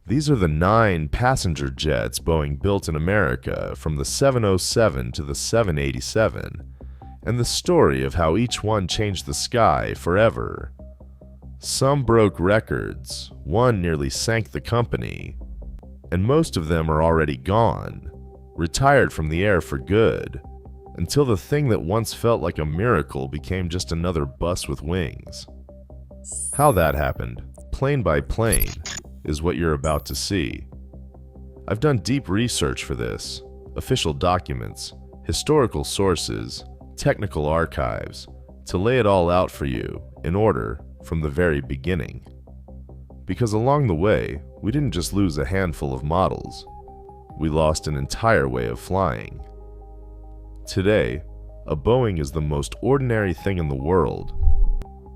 These are the 9 passenger jets Boeing built in America, from the 707 to the 787, and the story of how each one changed the sky forever. Some broke records, one nearly sank the company, and most of them are already gone, retired from the air for good, until the thing that once felt like a miracle became just another bus with wings. How that happened, plane by plane, is what you're about to see. I've done deep research for this, official documents, historical sources, technical archives, to lay it all out for you, in order, from the very beginning. Because along the way, we didn't just lose a handful of models, we lost an entire way of flying. Today, a Boeing is the most ordinary thing in the world,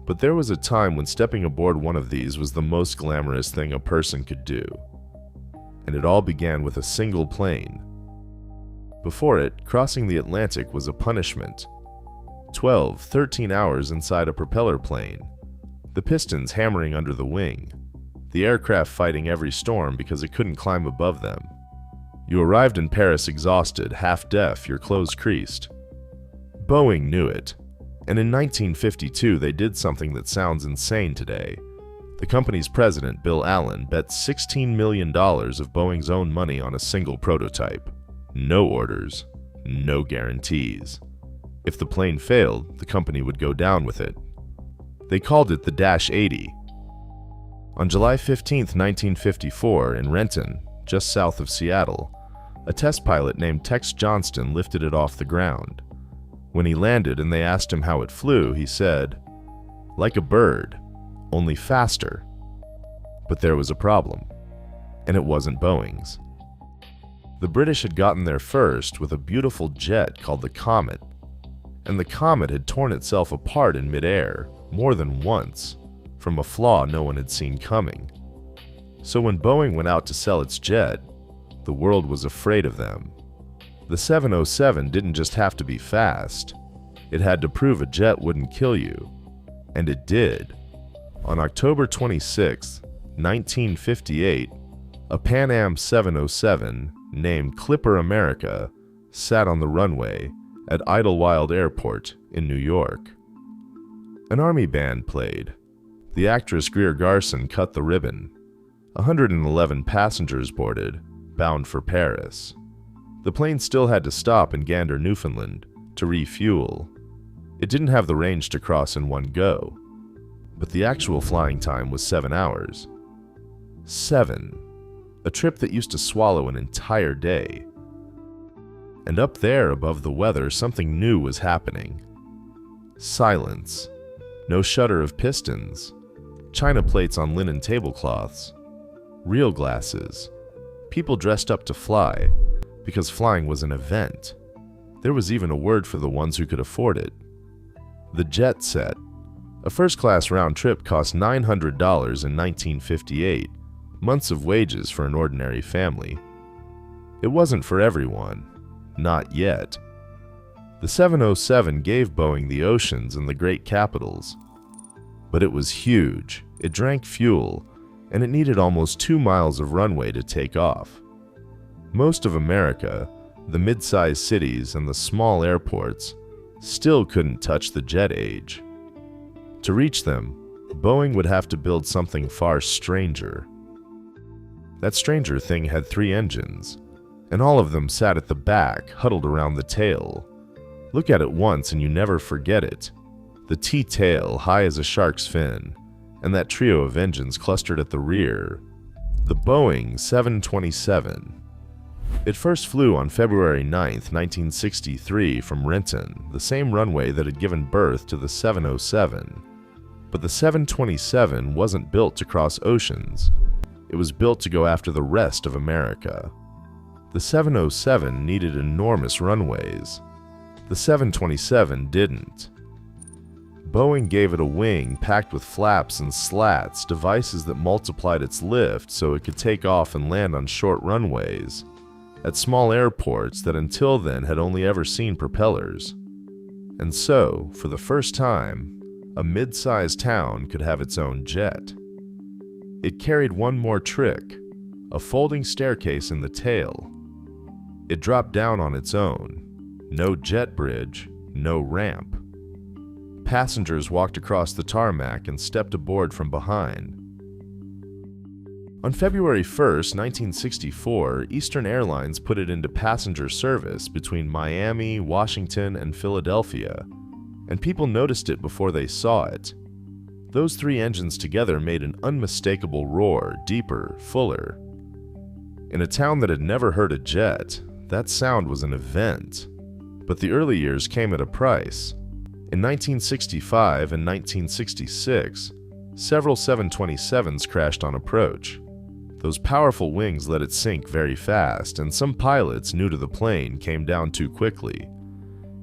but there was a time when stepping aboard one of these was the most glamorous thing a person could do. And it all began with a single plane. Before it, crossing the Atlantic was a punishment. 12, 13 hours inside a propeller plane, the pistons hammering under the wing, the aircraft fighting every storm because it couldn't climb above them. You arrived in Paris exhausted, half-deaf, your clothes creased. Boeing knew it, and in 1952 they did something that sounds insane today. The company's president, Bill Allen, bet $16 million of Boeing's own money on a single prototype. No orders, no guarantees. If the plane failed, the company would go down with it. They called it the Dash 80. On July 15, 1954, in Renton, just south of Seattle, a test pilot named Tex Johnston lifted it off the ground. When he landed and they asked him how it flew, he said, "Like a bird, only faster." But there was a problem, and it wasn't Boeing's. The British had gotten there first with a beautiful jet called the Comet, and the Comet had torn itself apart in midair more than once from a flaw no one had seen coming. So when Boeing went out to sell its jet, the world was afraid of them. The 707 didn't just have to be fast, it had to prove a jet wouldn't kill you. And it did. On October 26, 1958, a Pan Am 707 named Clipper America sat on the runway at Idlewild Airport in New York. An army band played. The actress Greer Garson cut the ribbon. 111 passengers boarded, bound for Paris. The plane still had to stop in Gander, Newfoundland, to refuel. It didn't have the range to cross in one go, but the actual flying time was 7 hours. 7. A trip that used to swallow an entire day. And up there above the weather, something new was happening. Silence. No shudder of pistons. China plates on linen tablecloths. Real glasses. People dressed up to fly, because flying was an event. There was even a word for the ones who could afford it. The jet set. A first-class round trip cost $900 in 1958, months of wages for an ordinary family. It wasn't for everyone. Not yet. The 707 gave Boeing the oceans and the great capitals. But it was huge, it drank fuel, and it needed almost 2 miles of runway to take off. Most of America, the mid-sized cities and the small airports, still couldn't touch the jet age. To reach them, Boeing would have to build something far stranger. That stranger thing had 3 engines, and all of them sat at the back, huddled around the tail. Look at it once and you never forget it. The T-tail high as a shark's fin, and that trio of engines clustered at the rear. The Boeing 727. It first flew on February 9, 1963 from Renton, the same runway that had given birth to the 707. But the 727 wasn't built to cross oceans. It was built to go after the rest of America. The 707 needed enormous runways. The 727 didn't. Boeing gave it a wing packed with flaps and slats, devices that multiplied its lift so it could take off and land on short runways, at small airports that until then had only ever seen propellers. And so, for the first time, a mid-sized town could have its own jet. It carried one more trick, a folding staircase in the tail. It dropped down on its own. No jet bridge, no ramp. Passengers walked across the tarmac and stepped aboard from behind. On February 1st, 1964, Eastern Airlines put it into passenger service between Miami, Washington, and Philadelphia, and people noticed it before they saw it. Those three engines together made an unmistakable roar, deeper, fuller. In a town that had never heard a jet, that sound was an event. But the early years came at a price. In 1965 and 1966, several 727s crashed on approach. Those powerful wings let it sink very fast, and some pilots new to the plane came down too quickly.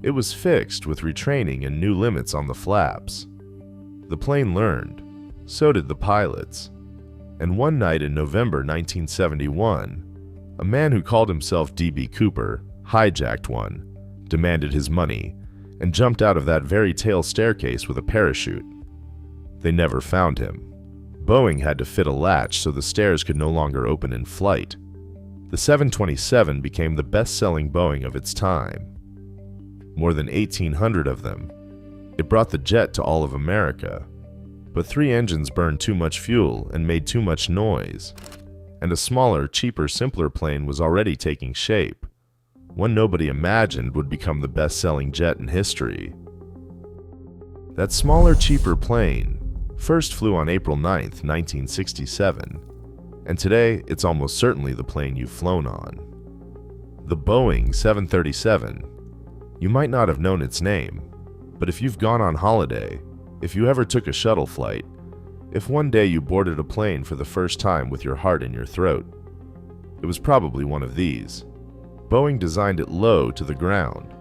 It was fixed with retraining and new limits on the flaps. The plane learned. So did the pilots. And one night in November 1971, a man who called himself D.B. Cooper hijacked one, demanded his money, and jumped out of that very tail staircase with a parachute. They never found him. Boeing had to fit a latch so the stairs could no longer open in flight. The 727 became the best-selling Boeing of its time. More than 1,800 of them. It brought the jet to all of America. But three engines burned too much fuel and made too much noise. And a smaller, cheaper, simpler plane was already taking shape. One nobody imagined would become the best-selling jet in history. That smaller, cheaper plane first flew on April 9, 1967, and today it's almost certainly the plane you've flown on. The Boeing 737. You might not have known its name, but if you've gone on holiday, if you ever took a shuttle flight, if one day you boarded a plane for the first time with your heart in your throat, it was probably one of these. Boeing designed it low to the ground,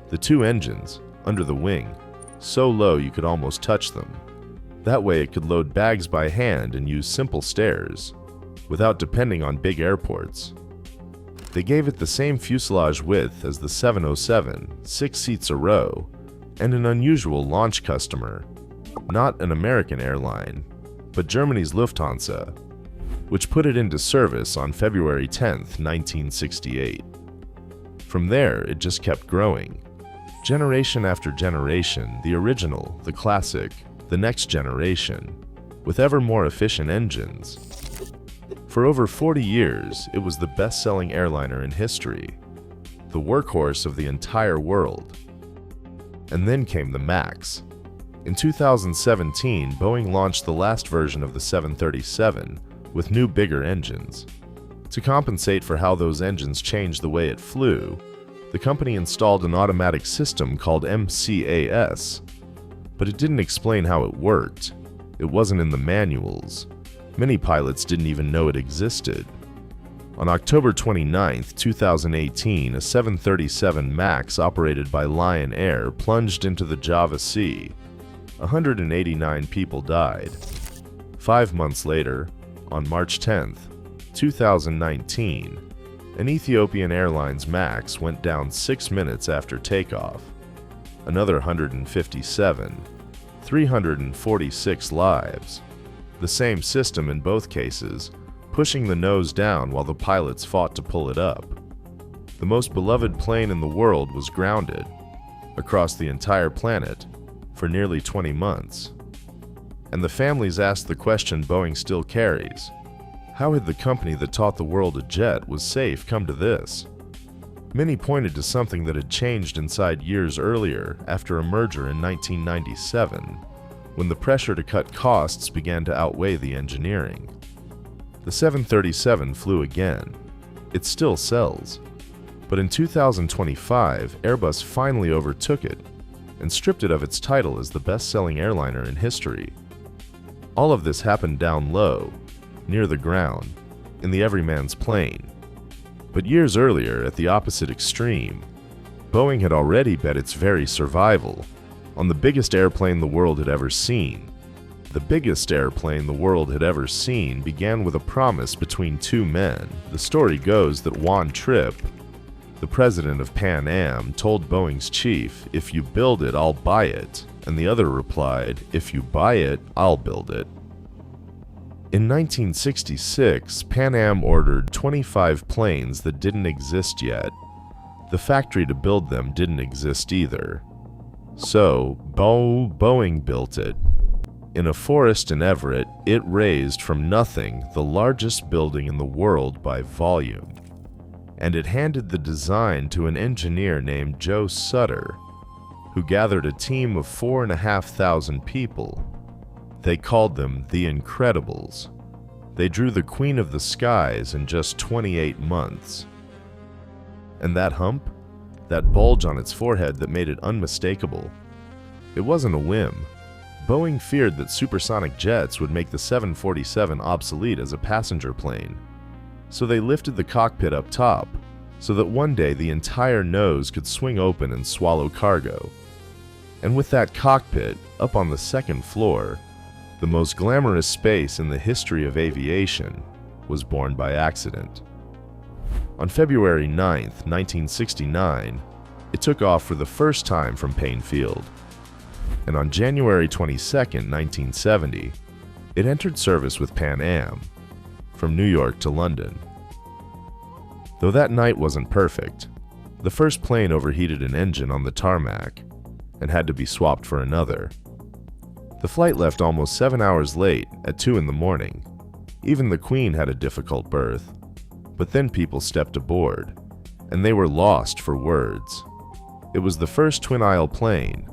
the two engines under the wing, so low you could almost touch them. That way it could load bags by hand and use simple stairs, without depending on big airports. They gave it the same fuselage width as the 707, 6 seats a row, and an unusual launch customer, not an American airline, but Germany's Lufthansa, which put it into service on February 10, 1968. From there, it just kept growing. Generation after generation, the original, the classic, the next generation, with ever more efficient engines. For over 40 years, it was the best-selling airliner in history, the workhorse of the entire world. And then came the MAX. In 2017, Boeing launched the last version of the 737 with new, bigger engines. To compensate for how those engines changed the way it flew, the company installed an automatic system called MCAS. But it didn't explain how it worked. It wasn't in the manuals. Many pilots didn't even know it existed. On October 29, 2018, a 737 MAX operated by Lion Air plunged into the Java Sea. 189 people died. 5 months later, on March 10, 2019, an Ethiopian Airlines MAX went down 6 minutes after takeoff. Another 157, 346 lives. The same system in both cases, pushing the nose down while the pilots fought to pull it up. The most beloved plane in the world was grounded, across the entire planet, for nearly 20 months. And the families asked the question Boeing still carries: how had the company that taught the world a jet was safe come to this? Many pointed to something that had changed inside years earlier after a merger in 1997, when the pressure to cut costs began to outweigh the engineering. The 737 flew again. It still sells. But in 2025, Airbus finally overtook it and stripped it of its title as the best-selling airliner in history. All of this happened down low, near the ground, in the everyman's plane. But years earlier, at the opposite extreme, Boeing had already bet its very survival on the biggest airplane the world had ever seen. The biggest airplane the world had ever seen began with a promise between two men. The story goes that Juan Trippe, the president of Pan Am, told Boeing's chief, "If you build it, I'll buy it," and the other replied, "If you buy it, I'll build it." In 1966, Pan Am ordered 25 planes that didn't exist yet. The factory to build them didn't exist either. So, Boeing built it. In a forest in Everett, it raised from nothing the largest building in the world by volume. And it handed the design to an engineer named Joe Sutter, who gathered a team of 4,500 people. They called them the Incredibles. They drew the Queen of the Skies in just 28 months. And that hump? That bulge on its forehead that made it unmistakable? It wasn't a whim. Boeing feared that supersonic jets would make the 747 obsolete as a passenger plane. So they lifted the cockpit up top, so that one day the entire nose could swing open and swallow cargo. And with that cockpit, up on the second floor, the most glamorous space in the history of aviation was born by accident. On February 9, 1969, it took off for the first time from Payne Field. And on January 22, 1970, it entered service with Pan Am, from New York to London. Though that night wasn't perfect, the first plane overheated an engine on the tarmac and had to be swapped for another. The flight left almost 7 hours late at 2 in the morning. Even the Queen had a difficult berth. But then people stepped aboard, and they were lost for words. It was the first twin-aisle plane,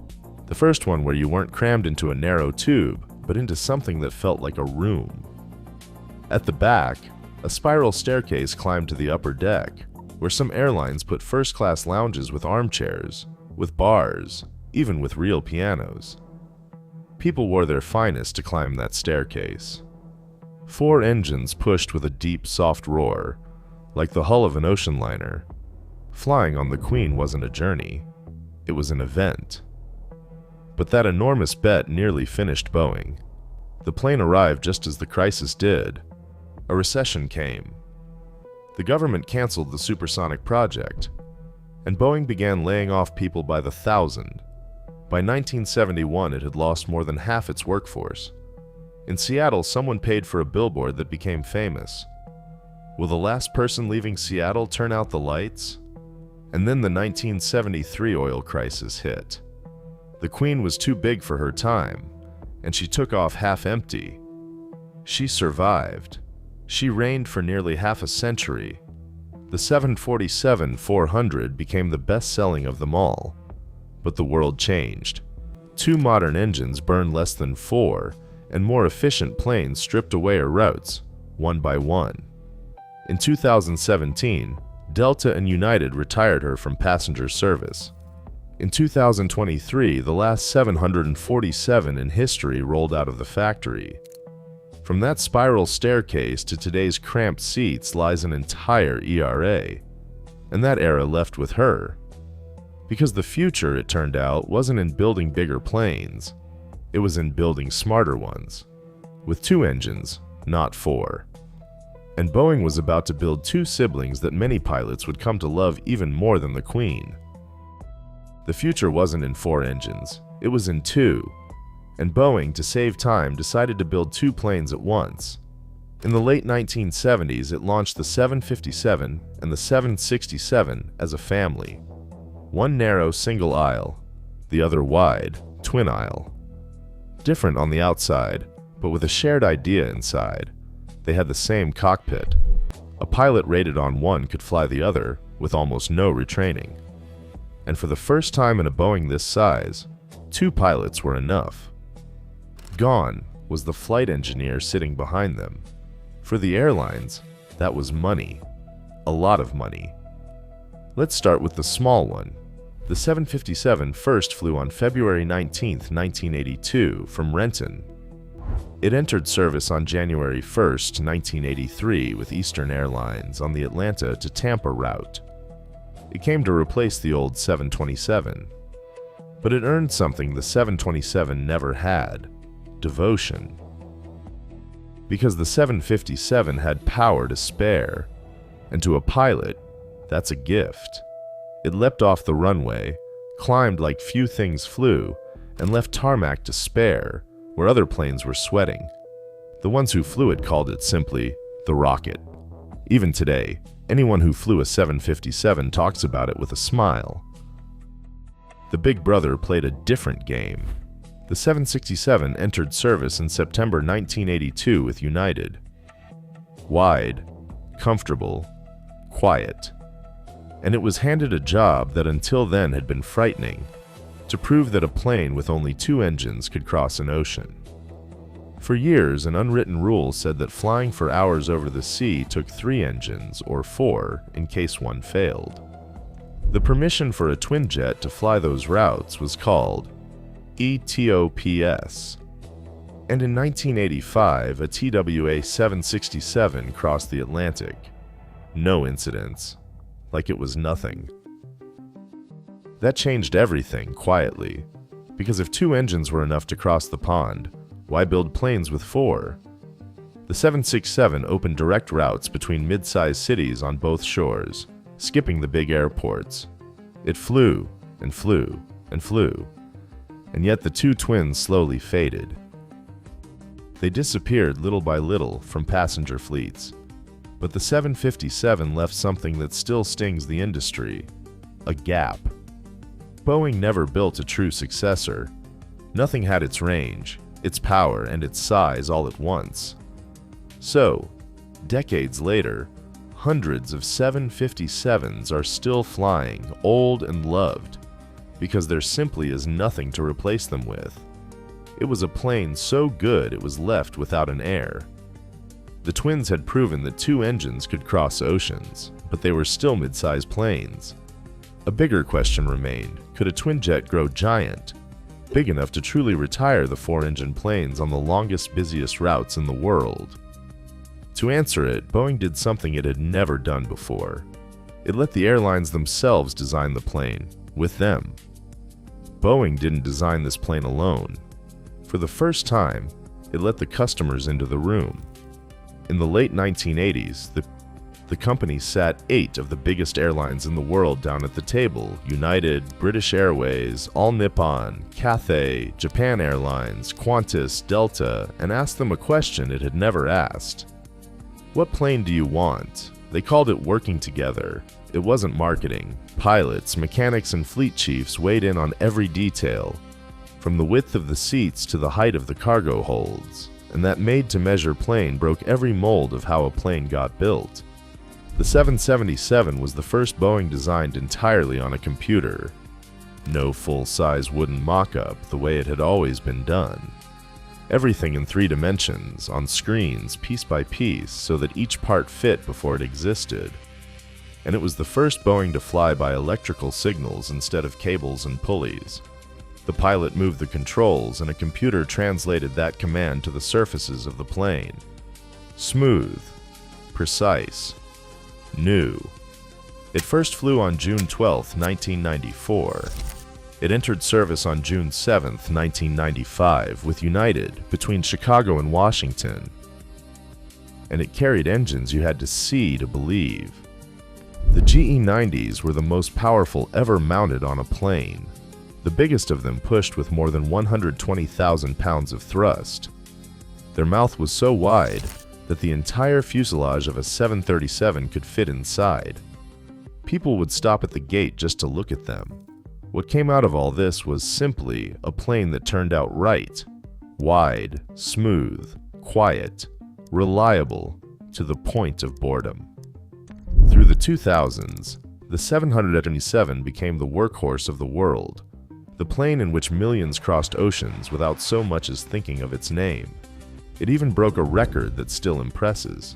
the first one where you weren't crammed into a narrow tube, but into something that felt like a room. At the back, a spiral staircase climbed to the upper deck, where some airlines put first-class lounges with armchairs, with bars, even with real pianos. People wore their finest to climb that staircase. 4 engines pushed with a deep, soft roar, like the hull of an ocean liner. Flying on the Queen wasn't a journey, it was an event. But that enormous bet nearly finished Boeing. The plane arrived just as the crisis did. A recession came. The government canceled the supersonic project, and Boeing began laying off people by the thousand. By 1971, it had lost more than half its workforce. In Seattle, someone paid for a billboard that became famous. Will the last person leaving Seattle turn out the lights? And then the 1973 oil crisis hit. The Queen was too big for her time, and she took off half empty. She survived. She reigned for nearly half a century. The 747-400 became the best-selling of them all. But the world changed. 2 modern engines burned less than 4, and more efficient planes stripped away her routes, one by one. In 2017, Delta and United retired her from passenger service. In 2023, the last 747 in history rolled out of the factory. From that spiral staircase to today's cramped seats lies an entire ERA, and that era left with her. Because the future, it turned out, wasn't in building bigger planes, it was in building smarter ones, with 2 engines, not 4. And Boeing was about to build 2 siblings that many pilots would come to love even more than the Queen. The future wasn't in 4 engines, it was in 2. And Boeing, to save time, decided to build 2 planes at once. In the late 1970s, it launched the 757 and the 767 as a family. One narrow single aisle, the other wide, twin aisle. Different on the outside, but with a shared idea inside. They had the same cockpit. A pilot rated on one could fly the other with almost no retraining. And for the first time in a Boeing this size, 2 pilots were enough. Gone was the flight engineer sitting behind them. For the airlines, that was money. A lot of money. Let's start with the small one. The 757 first flew on February 19, 1982, from Renton. It entered service on January 1, 1983, with Eastern Airlines on the Atlanta to Tampa route. It came to replace the old 727. But it earned something the 727 never had: devotion. Because the 757 had power to spare, and to a pilot, that's a gift. It leapt off the runway, climbed like few things flew, and left tarmac to spare, where other planes were sweating. The The ones who flew it called it simply the rocket. Even today, anyone who flew a 757 talks about it with a smile. The Big Brother played a different game. The 767 entered service in September 1982 with United. Wide, comfortable, quiet. And it was handed a job that until then had been frightening, to prove that a plane with only 2 engines could cross an ocean. For years, an unwritten rule said that flying for hours over the sea took 3 engines, or 4, in case one failed. The permission for a twin jet to fly those routes was called ETOPS. And in 1985, a TWA 767 crossed the Atlantic. No incidents. Like it was nothing. That changed everything, quietly. Because if 2 engines were enough to cross the pond, why build planes with 4? The 767 opened direct routes between mid-sized cities on both shores, skipping the big airports. It flew, and flew, and flew. And yet the 2 twins slowly faded. They disappeared little by little from passenger fleets. But the 757 left something that still stings the industry: a gap. Boeing never built a true successor. Nothing had its range, its power, and its size all at once. So, decades later, hundreds of 757s are still flying, old and loved, because there simply is nothing to replace them with. It was a plane so good it was left without an heir. The twins had proven that 2 engines could cross oceans, but they were still mid-sized planes. A bigger question remained: could a twin jet grow giant, big enough to truly retire the 4-engine planes on the longest, busiest routes in the world? To answer it, Boeing did something it had never done before. It let the airlines themselves design the plane, with them. Boeing didn't design this plane alone. For the first time, it let the customers into the room. In the late 1980s, the company sat 8 of the biggest airlines in the world down at the table: United, British Airways, All Nippon, Cathay, Japan Airlines, Qantas, Delta, and asked them a question it had never asked. What plane do you want? They called it working together. It wasn't marketing. Pilots, mechanics, and fleet chiefs weighed in on every detail, from the width of the seats to the height of the cargo holds, and that made-to-measure plane broke every mold of how a plane got built. The 777 was the first Boeing designed entirely on a computer. No full-size wooden mock-up the way it had always been done. Everything in 3 dimensions, on screens, piece by piece, so that each part fit before it existed. And it was the first Boeing to fly by electrical signals instead of cables and pulleys. The pilot moved the controls, and a computer translated that command to the surfaces of the plane. Smooth, precise, new. It first flew on June 12, 1994. It entered service on June 7, 1995, with United between Chicago and Washington. And it carried engines you had to see to believe. The GE90s were the most powerful ever mounted on a plane. The biggest of them pushed with more than 120,000 pounds of thrust. Their mouth was so wide that the entire fuselage of a 737 could fit inside. People would stop at the gate just to look at them. What came out of all this was simply a plane that turned out right. Wide, smooth, quiet, reliable, to the point of boredom. Through the 2000s, the 777 became the workhorse of the world, the plane in which millions crossed oceans without so much as thinking of its name. It even broke a record that still impresses.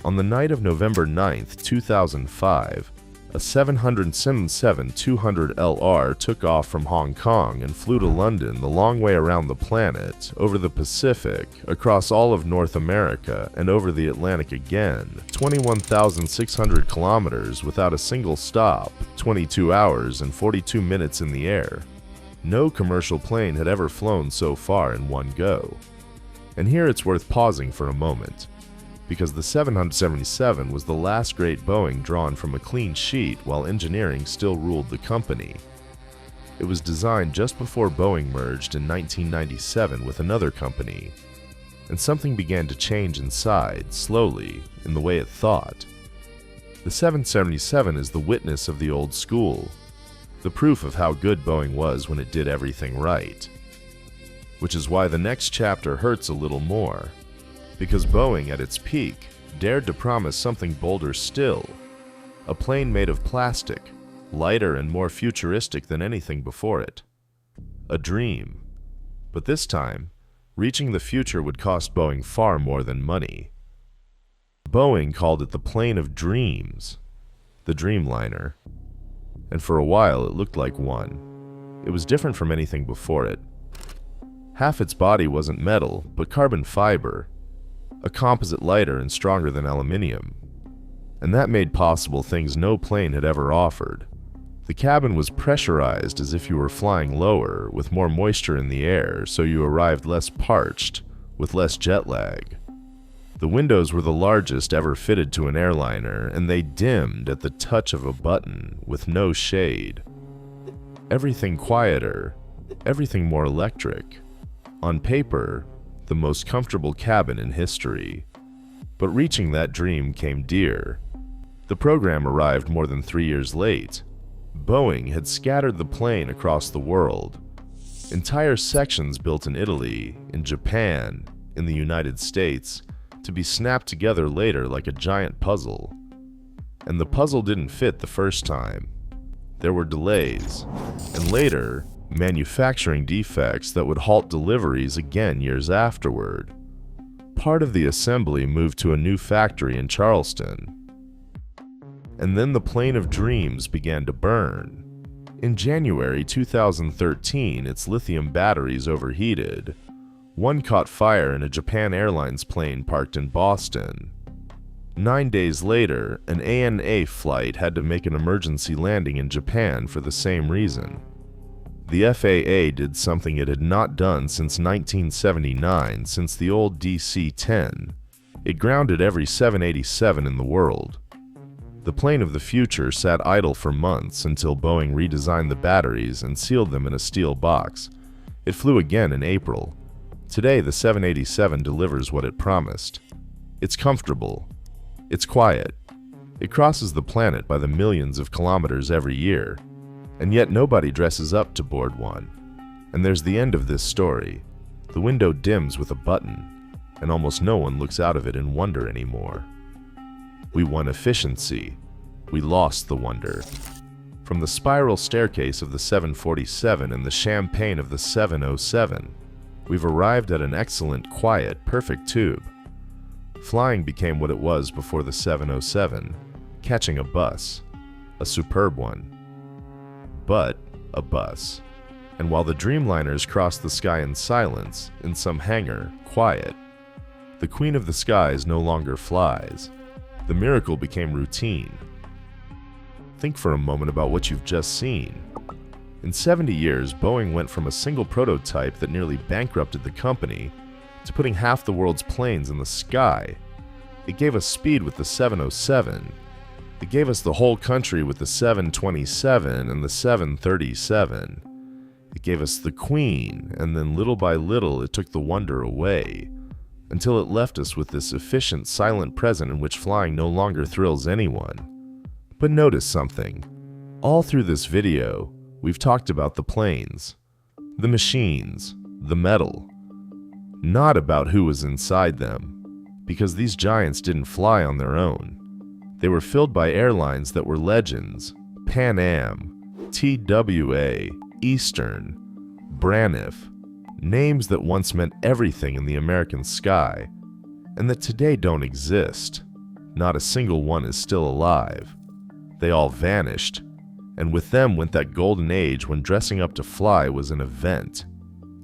On the night of November 9, 2005, a 777-200LR took off from Hong Kong and flew to London the long way around the planet, over the Pacific, across all of North America, and over the Atlantic again, 21,600 kilometers without a single stop, 22 hours and 42 minutes in the air. No commercial plane had ever flown so far in one go. And here it's worth pausing for a moment, because the 777 was the last great Boeing drawn from a clean sheet while engineering still ruled the company. It was designed just before Boeing merged in 1997 with another company, and something began to change inside, slowly, in the way it thought. The 777 is the witness of the old school, the proof of how good Boeing was when it did everything right. Which is why the next chapter hurts a little more, because Boeing, at its peak, dared to promise something bolder still, a plane made of plastic, lighter and more futuristic than anything before it. A dream. But this time, reaching the future would cost Boeing far more than money. Boeing called it the plane of dreams, the Dreamliner. And for a while it looked like one. It was different from anything before it. Half its body wasn't metal, but carbon fiber, a composite lighter and stronger than aluminium. And that made possible things no plane had ever offered. The cabin was pressurized as if you were flying lower, with more moisture in the air, so you arrived less parched, with less jet lag. The windows were the largest ever fitted to an airliner, and they dimmed at the touch of a button, with no shade. Everything quieter, everything more electric. On paper, the most comfortable cabin in history. But reaching that dream came dear. The program arrived more than 3 years late. Boeing had scattered the plane across the world. Entire sections built in Italy, in Japan, in the United States, to be snapped together later like a giant puzzle. And the puzzle didn't fit the first time. There were delays, and later, manufacturing defects that would halt deliveries again years afterward. Part of the assembly moved to a new factory in Charleston. And then the plane of dreams began to burn. In January 2013, its lithium batteries overheated. One caught fire in a Japan Airlines plane parked in Boston. 9 days later, an ANA flight had to make an emergency landing in Japan for the same reason. The FAA did something it had not done since 1979, since the old DC-10. It grounded every 787 in the world. The plane of the future sat idle for months until Boeing redesigned the batteries and sealed them in a steel box. It flew again in April. Today, the 787 delivers what it promised. It's comfortable. It's quiet. It crosses the planet by the millions of kilometers every year. And yet nobody dresses up to board one. And there's the end of this story. The window dims with a button, and almost no one looks out of it in wonder anymore. We won efficiency. We lost the wonder. From the spiral staircase of the 747 and the champagne of the 707, we've arrived at an excellent, quiet, perfect tube. Flying became what it was before the 707, catching a bus, a superb one. But a bus. And while the Dreamliners crossed the sky in silence, in some hangar, quiet, the Queen of the Skies no longer flies. The miracle became routine. Think for a moment about what you've just seen. In 70 years, Boeing went from a single prototype that nearly bankrupted the company to putting half the world's planes in the sky. It gave us speed with the 707. It gave us the whole country with the 727 and the 737. It gave us the Queen, and then little by little it took the wonder away, until it left us with this efficient, silent present in which flying no longer thrills anyone. But notice something. All through this video, we've talked about the planes, the machines, the metal. Not about who was inside them, because these giants didn't fly on their own. They were filled by airlines that were legends: Pan Am, TWA, Eastern, Braniff, names that once meant everything in the American sky, and that today don't exist. Not a single one is still alive. They all vanished, and with them went that golden age when dressing up to fly was an event.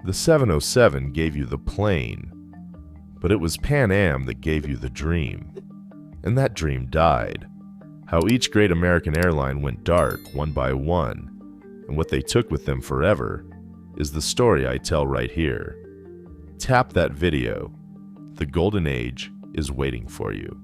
The 707 gave you the plane, but it was Pan Am that gave you the dream. And that dream died. How each great American airline went dark one by one, and what they took with them forever, is the story I tell right here. Tap that video. The golden age is waiting for you.